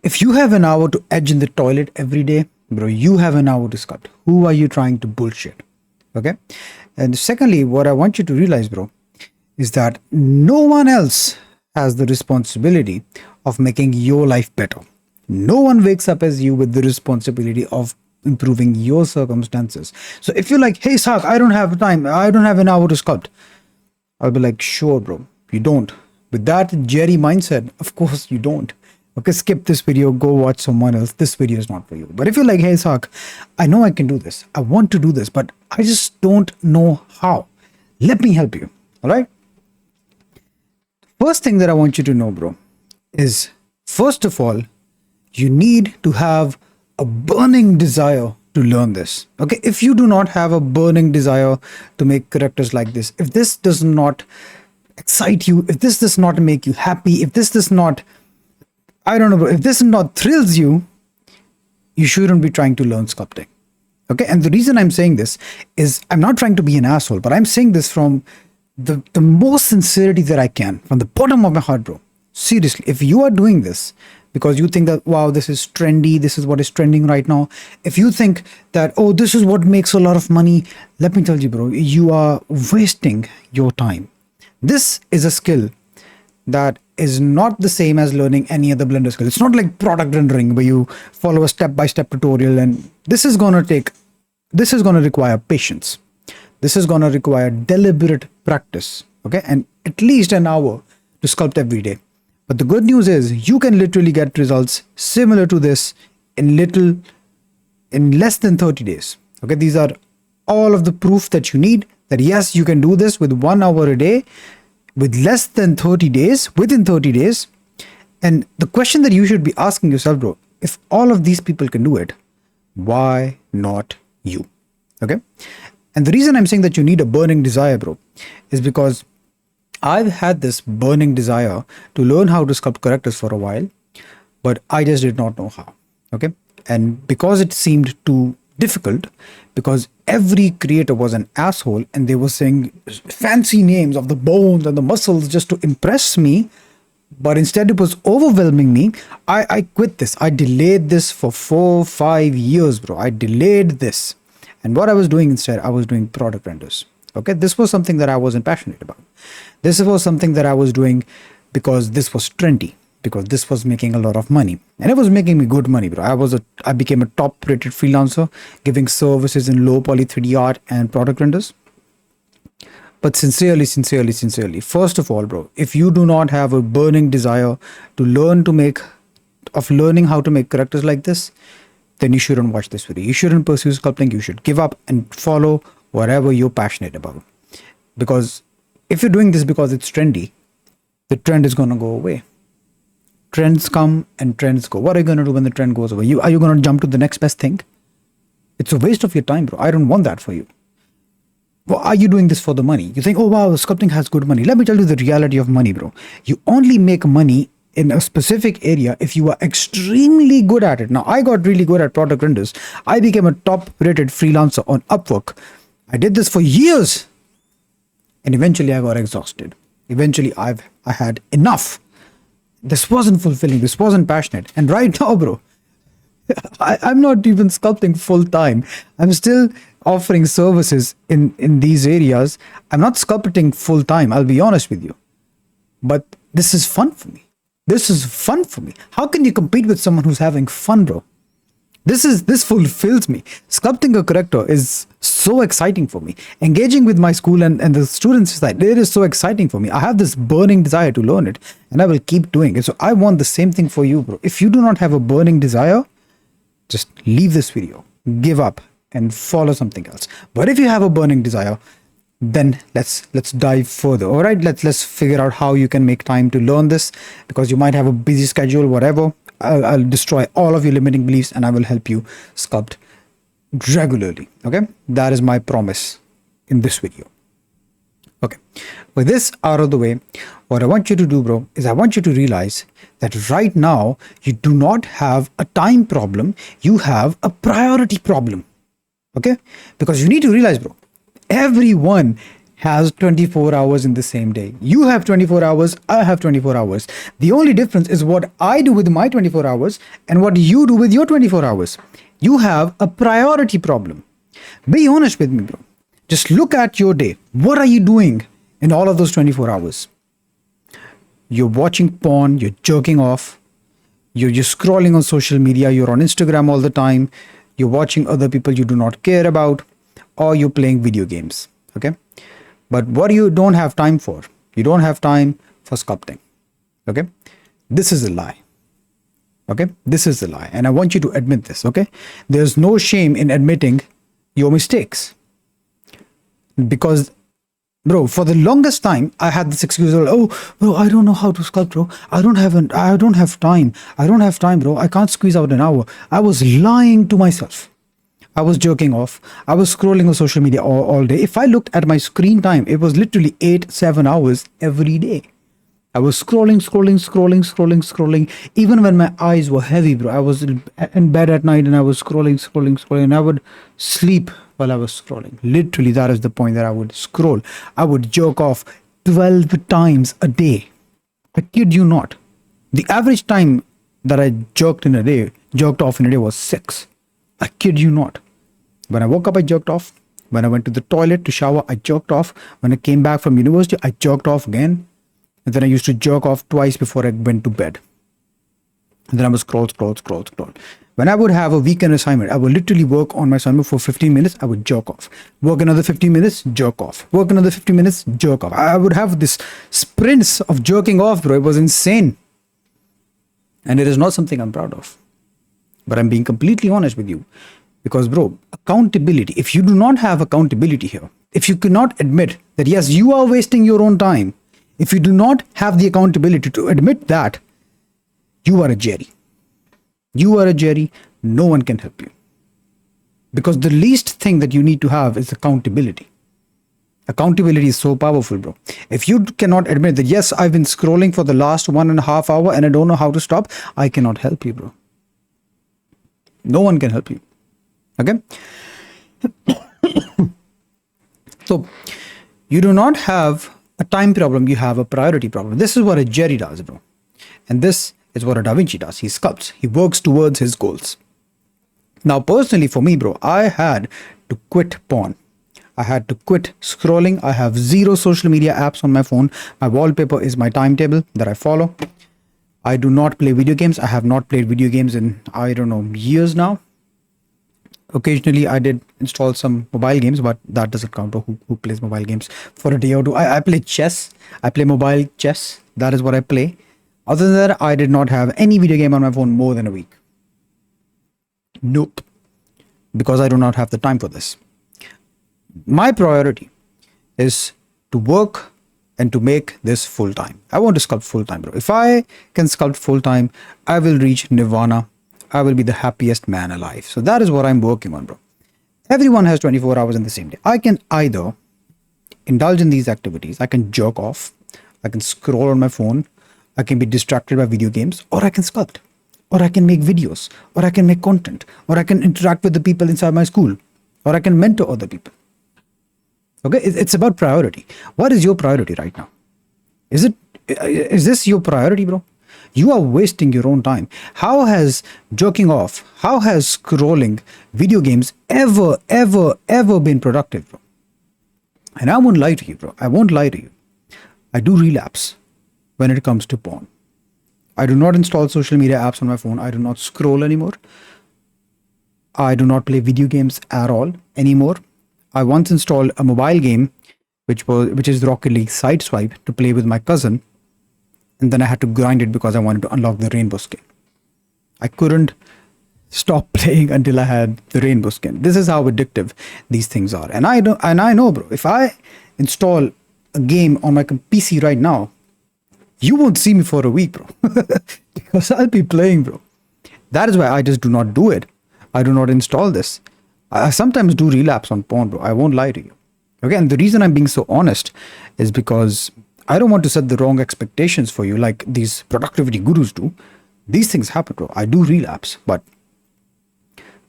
If you have an hour to edge in the toilet every day, bro, you have an hour to sculpt. Who are you trying to bullshit? Okay. And secondly, what I want you to realize, bro, is that no one else has the responsibility of making your life better. No one wakes up as you with the responsibility of improving your circumstances. So if you're like, hey, Sak, I don't have time, I don't have an hour to sculpt, I'll be like, sure, bro, you don't. With that Jerry mindset, of course you don't. Okay, skip this video, go watch someone else. This video is not for you. But if you're like, hey, Sak, I know I can do this. I want to do this, but I just don't know how. Let me help you. All right. First thing that I want you to know, bro, is first of all, you need to have a burning desire to learn this. Okay. If you do not have a burning desire to make characters like this, if this does not excite you, if this does not make you happy, if this does not, I don't know, bro, if this not thrills you, you shouldn't be trying to learn sculpting. Okay. And the reason I'm saying this is I'm not trying to be an asshole, but I'm saying this from the most sincerity that I can, from the bottom of my heart, bro. Seriously, if you are doing this because you think that, wow, this is trendy, this is what is trending right now. If you think that, oh, this is what makes a lot of money, let me tell you, bro, you are wasting your time. This is a skill that is not the same as learning any other Blender skill. It's not like product rendering where you follow a step-by-step tutorial, and this is going to require patience. This is going to require deliberate practice, okay? And at least an hour to sculpt every day. But the good news is you can literally get results similar to this in less than 30 days. Okay, these are all of the proof that you need that yes, you can do this with 1 hour a day with less than 30 days, within 30 days. And the question that you should be asking yourself, bro, if all of these people can do it, why not you? Okay. And the reason I'm saying that you need a burning desire, bro, is because I've had this burning desire to learn how to sculpt characters for a while, but I just did not know how. Okay. And because it seemed too difficult, because every creator was an asshole and they were saying fancy names of the bones and the muscles just to impress me, but instead it was overwhelming me, I quit this. I delayed this for 4-5 years, bro. I delayed this. And what I was doing instead, I was doing product renders. Okay, this was something that I wasn't passionate about. This was something that I was doing because this was trendy, because this was making a lot of money, and it was making me good money, bro. I became a top rated freelancer giving services in low poly 3D art and product renders. But sincerely, first of all, bro, if you do not have a burning desire to learning how to make characters like this, then you shouldn't watch this video. You shouldn't pursue sculpting. You should give up and follow whatever you're passionate about. Because if you're doing this because it's trendy, the trend is going to go away. Trends come and trends go. What are you going to do when the trend goes away? Are you going to jump to the next best thing? It's a waste of your time, bro. I don't want that for you. Well, are you doing this for the money? You think, oh, wow, sculpting has good money. Let me tell you the reality of money, bro. You only make money in a specific area if you are extremely good at it. Now, I got really good at product renders. I became a top rated freelancer on Upwork. I did this for years. And eventually I got exhausted. Eventually I had enough. This wasn't fulfilling. This wasn't passionate. And right now, bro, I'm not even sculpting full time. I'm still offering services in these areas. I'm not sculpting full time. I'll be honest with you. But this is fun for me. This is fun for me. How can you compete with someone who's having fun, bro? This fulfills me. Sculpting a character is so exciting for me. Engaging with my school and the students side, it is so exciting for me. I have this burning desire to learn it, and I will keep doing it. So I want the same thing for you, bro. If you do not have a burning desire, just leave this video, give up, and follow something else. But if you have a burning desire, then let's dive further. All right, let's figure out how you can make time to learn this, because you might have a busy schedule, whatever. I'll destroy all of your limiting beliefs and I will help you sculpt regularly. Okay, that is my promise in this video. Okay, with this out of the way, what I want you to do, bro, is I want you to realize that right now you do not have a time problem, you have a priority problem. Okay, because you need to realize, bro, everyone has 24 hours in the same day. You have 24 hours, I have 24 hours. The only difference is what I do with my 24 hours and what you do with your 24 hours. You have a priority problem. Be honest with me, bro. Just look at your day. What are you doing in all of those 24 hours? You're watching porn, you're jerking off, you're just scrolling on social media, you're on Instagram all the time, you're watching other people you do not care about, or you're playing video games. Okay? But what you don't have time for, you don't have time for sculpting. Okay? This is a lie. Okay? This is a lie. And I want you to admit this. Okay? There's no shame in admitting your mistakes. Because, bro, for the longest time, I had this excuse of, oh, bro, I don't know how to sculpt, bro. I don't have time. I don't have time, bro. I can't squeeze out an hour. I was lying to myself. I was jerking off. I was scrolling on social media all day. If I looked at my screen time, it was literally 8-7 hours every day. I was scrolling. Even when my eyes were heavy, bro, I was in bed at night and I was scrolling. And I would sleep while I was scrolling. Literally, that is the point that I would scroll. I would jerk off 12 times a day. I kid you not. The average time that I jerked off in a day was 6. I kid you not. When I woke up, I jerked off. When I went to the toilet to shower, I jerked off. When I came back from university, I jerked off again. And then I used to jerk off twice before I went to bed. And then I would scroll. When I would have a weekend assignment, I would literally work on my assignment for 15 minutes. I would jerk off. Work another 15 minutes, jerk off. Work another 15 minutes, jerk off. I would have this sprints of jerking off, bro. It was insane. And it is not something I'm proud of. But I'm being completely honest with you. Because, bro, accountability, if you do not have accountability here, if you cannot admit that, yes, you are wasting your own time, if you do not have the accountability to admit that, you are a Jerry. You are a Jerry. No one can help you. Because the least thing that you need to have is accountability. Accountability is so powerful, bro. If you cannot admit that, yes, I've been scrolling for the last 1.5 hours and I don't know how to stop, I cannot help you, bro. No one can help you. Okay? So, you do not have a time problem, you have a priority problem. This is what a Jerry does, bro. And this is what a Da Vinci does. He sculpts. He works towards his goals. Now, personally for me, bro, I had to quit porn. I had to quit scrolling. I have 0 social media apps on my phone. My wallpaper is my timetable that I follow. I do not play video games. I have not played video games in, I don't know, years now. Occasionally, I did install some mobile games, but that doesn't count. Who plays mobile games for a day or two? I play chess. I play mobile chess. That is what I play. Other than that, I did not have any video game on my phone more than a week. Nope. Because I do not have the time for this. My priority is to work and to make this full time. I want to sculpt full time, bro. If I can sculpt full time, I will reach nirvana. I will be the happiest man alive. So that is what I'm working on, bro. Everyone has 24 hours in the same day. I can either indulge in these activities. I can jerk off. I can scroll on my phone. I can be distracted by video games, or I can sculpt, or I can make videos, or I can make content, or I can interact with the people inside my school, or I can mentor other people. Okay, it's about priority. What is your priority right now? Is this your priority, bro? You are wasting your own time. How has jerking off, how has scrolling video games ever been productive, bro? And I won't lie to you, bro. I won't lie to you. I do relapse when it comes to porn. I do not install social media apps on my phone. I do not scroll anymore. I do not play video games at all anymore. I once installed a mobile game, which is Rocket League Sideswipe, to play with my cousin. And then I had to grind it because I wanted to unlock the rainbow skin. I couldn't stop playing until I had the rainbow skin. This is how addictive these things are. And I know, bro, if I install a game on my PC right now, you won't see me for a week, bro. Because I'll be playing, bro. That is why I just do not do it. I do not install this. I sometimes do relapse on porn, bro. I won't lie to you. Okay, and the reason I'm being so honest is because I don't want to set the wrong expectations for you like these productivity gurus do. These things happen, bro. I do relapse, but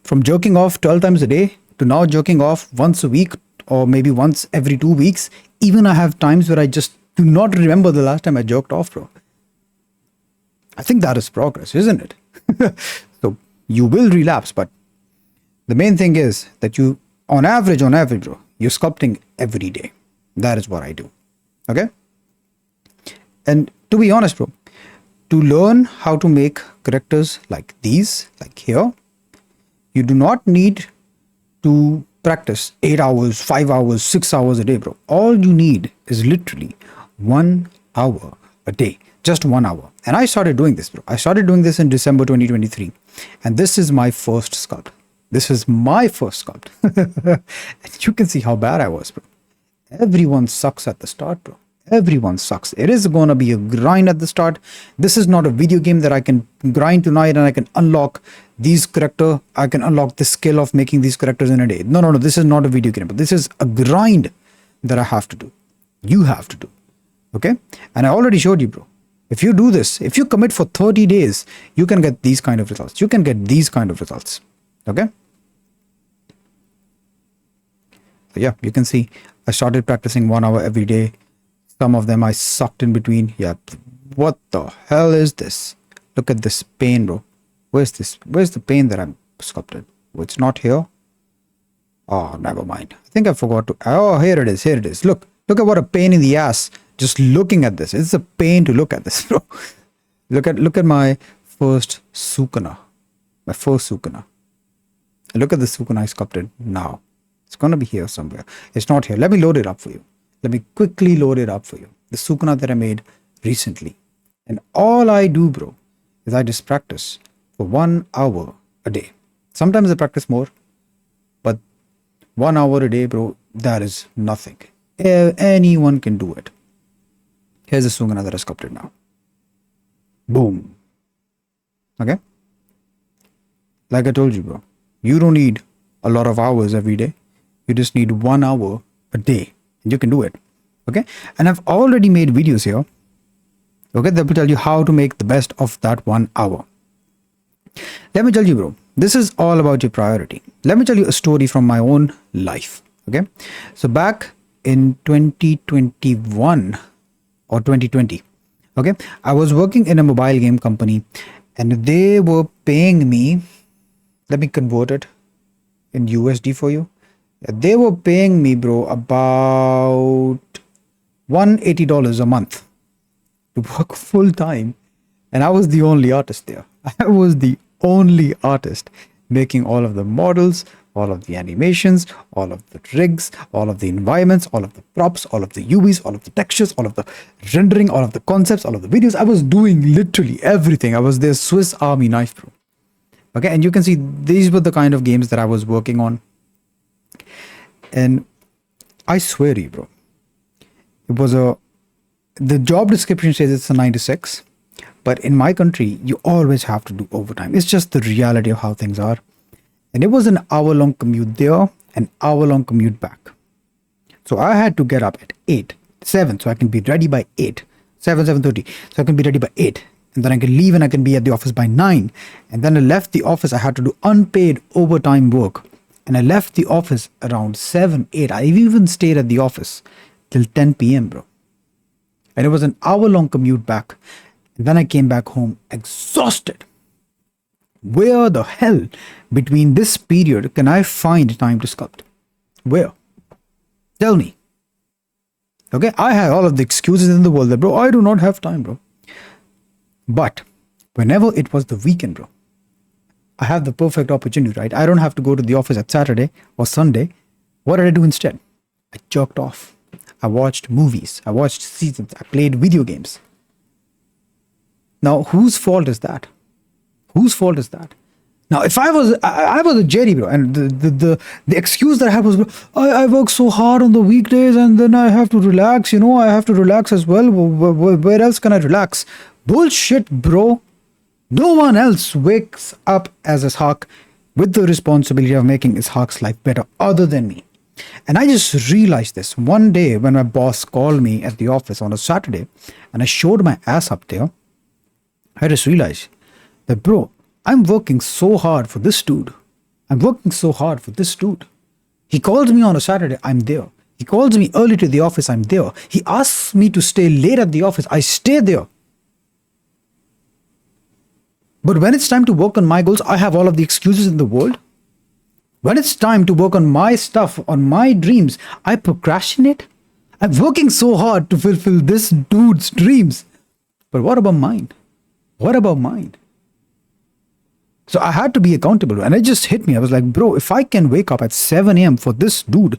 from jerking off 12 times a day to now jerking off once a week or maybe once every 2 weeks. Even I have times where I just do not remember the last time I jerked off, bro. I think that is progress, isn't it? So you will relapse, but the main thing is that you, on average, bro, you're sculpting every day. That is what I do. Okay? And to be honest, bro, to learn how to make characters like these, like here, you do not need to practice 8 hours, 5 hours, 6 hours a day, bro. All you need is literally 1 hour a day. Just 1 hour. And I started doing this, bro. I started doing this in December 2023. And this is my first sculpt. This is my first sculpt. And you can see how bad I was, bro. Everyone sucks at the start, bro. Everyone sucks. It is going to be a grind at the start. This is not a video game that I can grind tonight and I can unlock these character. I can unlock the skill of making these characters in a day. No. This is not a video game, but this is a grind that I have to do. You have to do. Okay? And I already showed you, bro. If you do this, if you commit for 30 days, you can get these kind of results. You can get these kind of results. Okay? So yeah, you can see I started practicing 1 hour every day. Some of them I sucked in between. Yeah, what the hell is this? Look at this pain, bro. Where's this? Where's the pain that I'm sculpted? Oh, it's not here. Oh, never mind. I think I forgot to. Oh, here it is. Here it is. Look at what a pain in the ass. Just looking at this. It's a pain to look at this, bro. Look at my first Sukuna. My first Sukuna. Look at the Sukuna I sculpted now. It's gonna be here somewhere. It's not here. Let me load it up for you. Let me quickly load it up for you. The Sukuna that I made recently. And all I do, bro, is I just practice for 1 hour a day. Sometimes I practice more, but 1 hour a day, bro, that is nothing. Anyone can do it. Here's the Sukuna that I sculpted now. Boom. Okay? Like I told you, bro, you don't need a lot of hours every day. You just need 1 hour a day. And you can do it. Okay? And I've already made videos here. Okay? That will tell you how to make the best of that 1 hour. Let me tell you, bro, this is all about your priority. Let me tell you a story from my own life. Okay? So back in 2021 or 2020, okay, I was working in a mobile game company and they were paying me, let me convert it in USD for you. They were paying me, bro, about $180 a month to work full time. And I was the only artist there. I was the only artist making all of the models, all of the animations, all of the rigs, all of the environments, all of the props, all of the UVs, all of the textures, all of the rendering, all of the concepts, all of the videos. I was doing literally everything. I was their Swiss Army knife, bro. Okay, and you can see these were the kind of games that I was working on. And I swear to you, bro, it was the job description says it's a 9 to 6, but in my country, you always have to do overtime. It's just the reality of how things are. And it was an hour-long commute there, an hour-long commute back. So I had to get up at 7, so I can be ready by 7:30. So I can be ready by 8. And then I can leave and I can be at the office by 9. And then I left the office. I had to do unpaid overtime work. And I left the office around 7, 8. I even stayed at the office till 10 p.m., bro. And it was an hour-long commute back. And then I came back home exhausted. Where the hell between this period can I find time to sculpt? Where? Tell me. Okay, I had all of the excuses in the world that, bro, I do not have time, bro. But whenever it was the weekend, bro, I have the perfect opportunity, right? I don't have to go to the office at Saturday or Sunday. What did I do instead? I jerked off. I watched movies. I watched seasons. I played video games. Now, whose fault is that? Whose fault is that? Now, if I was a Jerry, bro, and the excuse that I had was, bro, I work so hard on the weekdays and then I have to relax, I have to relax as well. Where else can I relax? Bullshit, bro. No one else wakes up as a Hawk with the responsibility of making his Hawk's life better other than me. And I just realized this one day when my boss called me at the office on a Saturday and I showed my ass up there. I just realized that, bro, I'm working so hard for this dude. I'm working so hard for this dude. He calls me on a Saturday, I'm there. He calls me early to the office, I'm there. He asks me to stay late at the office, I stay there. But when it's time to work on my goals, I have all of the excuses in the world. When it's time to work on my stuff, on my dreams, I procrastinate. I'm working so hard to fulfill this dude's dreams. But what about mine? What about mine? So I had to be accountable. And it just hit me. I was like, bro, if I can wake up at 7 a.m. for this dude,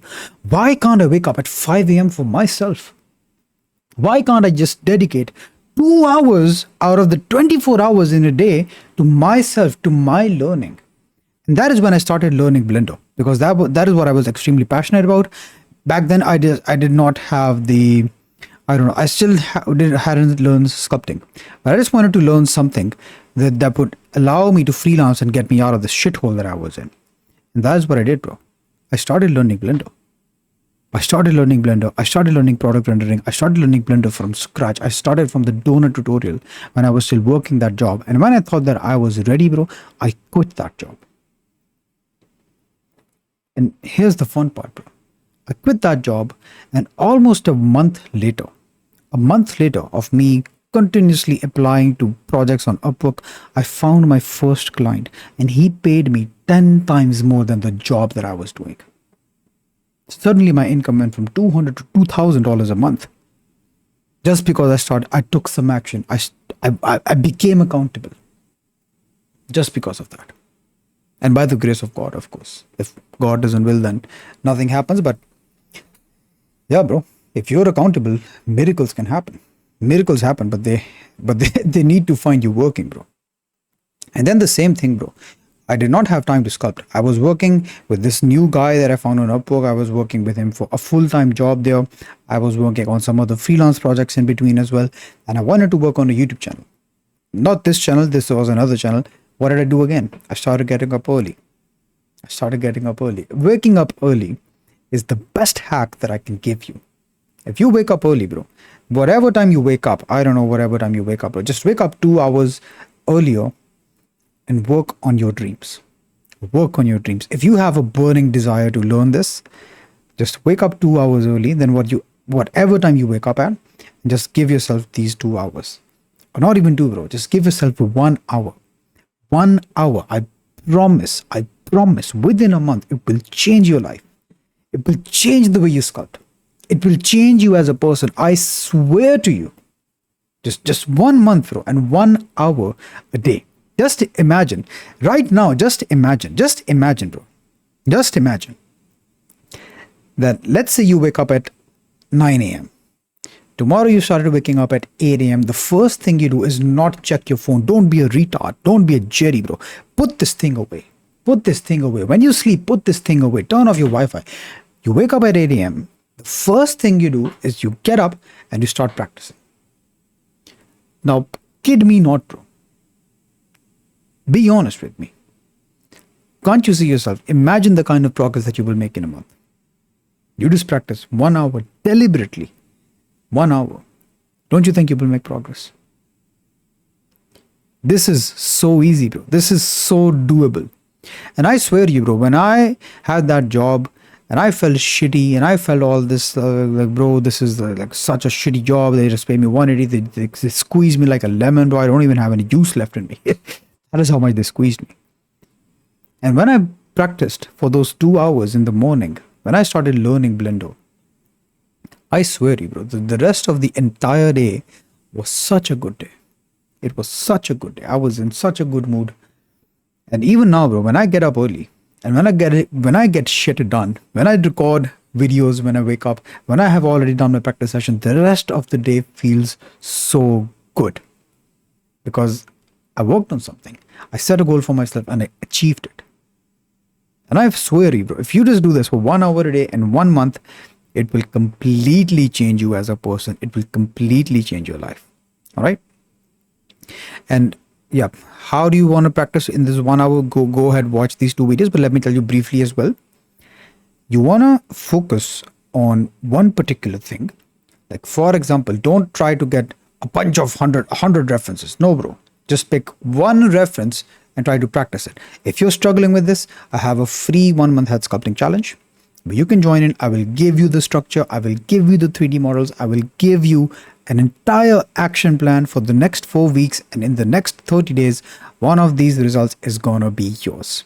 why can't I wake up at 5 a.m. for myself? Why can't I just dedicate 2 hours out of the 24 hours in a day to myself, to my learning? And that is when I started learning Blender, because that is what I was extremely passionate about. Back then, I did not have the, I don't know, I still hadn't learned sculpting, but I just wanted to learn something that would allow me to freelance and get me out of the shithole that I was in. And that is what I did, bro. I started learning Blender. I started learning product rendering. I started learning Blender from scratch. I started from the donut tutorial when I was still working that job. And when I thought that I was ready, bro, I quit that job. And here's the fun part, bro. I quit that job, and almost a month later of me continuously applying to projects on Upwork, I found my first client, and he paid me 10 times more than the job that I was doing. Suddenly my income went from $200 to $2,000 a month. Just because I took some action. I became accountable. Just because of that. And by the grace of God, of course. If God doesn't will, then nothing happens. But yeah, bro, if you're accountable, miracles can happen. Miracles happen, but they need to find you working, bro. And then the same thing, bro. I did not have time to sculpt. I was working with this new guy that I found on Upwork. I was working with him for a full-time job there. I was working on some other freelance projects in between as well. And I wanted to work on a YouTube channel. Not this channel, this was another channel. What did I do again? I started getting up early. Waking up early is the best hack that I can give you. If you wake up early, bro, whatever time you wake up, I don't know, whatever time you wake up, bro, just wake up 2 hours earlier and work on your dreams. Work on your dreams. If you have a burning desire to learn this, just wake up 2 hours early, then whatever time you wake up at, just give yourself these 2 hours. Or not even 2, bro. Just give yourself 1 hour. 1 hour. I promise, within a month, it will change your life. It will change the way you sculpt. It will change you as a person. I swear to you. Just 1 month, bro, and 1 hour a day. Just imagine. Right now, just imagine, bro. Just imagine that let's say you wake up at 9 a.m. Tomorrow you started waking up at 8 a.m. The first thing you do is not check your phone. Don't be a retard. Don't be a Jerry, bro. Put this thing away. When you sleep, put this thing away. Turn off your Wi-Fi. You wake up at 8 a.m. The first thing you do is you get up and you start practicing. Now, kid me not, bro. Be honest with me. Can't you see yourself? Imagine the kind of progress that you will make in a month. You just practice 1 hour deliberately. 1 hour. Don't you think you will make progress? This is so easy, bro. This is so doable. And I swear to you, bro, when I had that job and I felt shitty and I felt all this, like, bro, this is like such a shitty job. They just pay me 180. They squeeze me like a lemon, bro. I don't even have any juice left in me. That is how much they squeezed me. And when I practiced for those 2 hours in the morning, when I started learning Blender, I swear to you, bro, the rest of the entire day was such a good day. It was such a good day. I was in such a good mood. And even now, bro, when I get up early and when I get shit done, when I record videos, when I wake up, when I have already done my practice session, the rest of the day feels so good because I worked on something. I set a goal for myself and I achieved it. And I swear to you, bro, if you just do this for 1 hour a day and 1 month, it will completely change you as a person. It will completely change your life. All right. And yeah, how do you want to practice in this 1 hour? Go ahead, watch these 2 videos, but let me tell you briefly as well. You want to focus on one particular thing. Like, for example, don't try to get a bunch of 100 references. No, bro. Just pick one reference and try to practice it. If you're struggling with this, I have a free 1 month head sculpting challenge. But you can join in. I will give you the structure. I will give you the 3D models. I will give you an entire action plan for the next 4 weeks. And in the next 30 days, one of these results is going to be yours.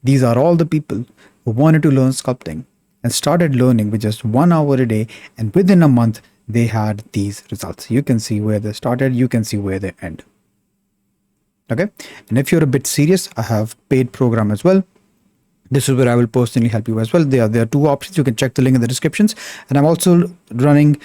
These are all the people who wanted to learn sculpting and started learning with just 1 hour a day. And within a month, they had these results. You can see where they started. You can see where they end. Okay. And if you're a bit serious, I have paid program as well. This is where I will personally help you as well. There are 2 options. You can check the link in the descriptions. And I'm also running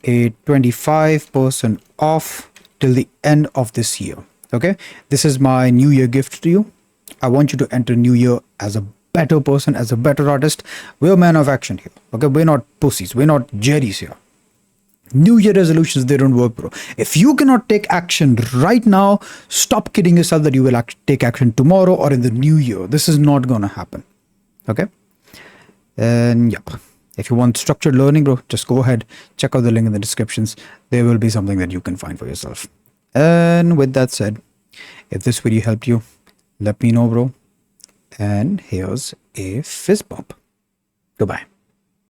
a 25% off till the end of this year. Okay. This is my new year gift to you. I want you to enter new year as a better person, as a better artist. We're men of action here. Okay. We're not pussies. We're not jerrys here. New year resolutions, they don't work, bro. If you cannot take action right now, stop kidding yourself that you will take action tomorrow or in the new year. This is not going to happen. Okay. And yep. If you want structured learning, bro, just go ahead, check out the link in the descriptions. There will be something that you can find for yourself. And with that said, if this video helped you, let me know, bro. And here's a fist bump. Goodbye.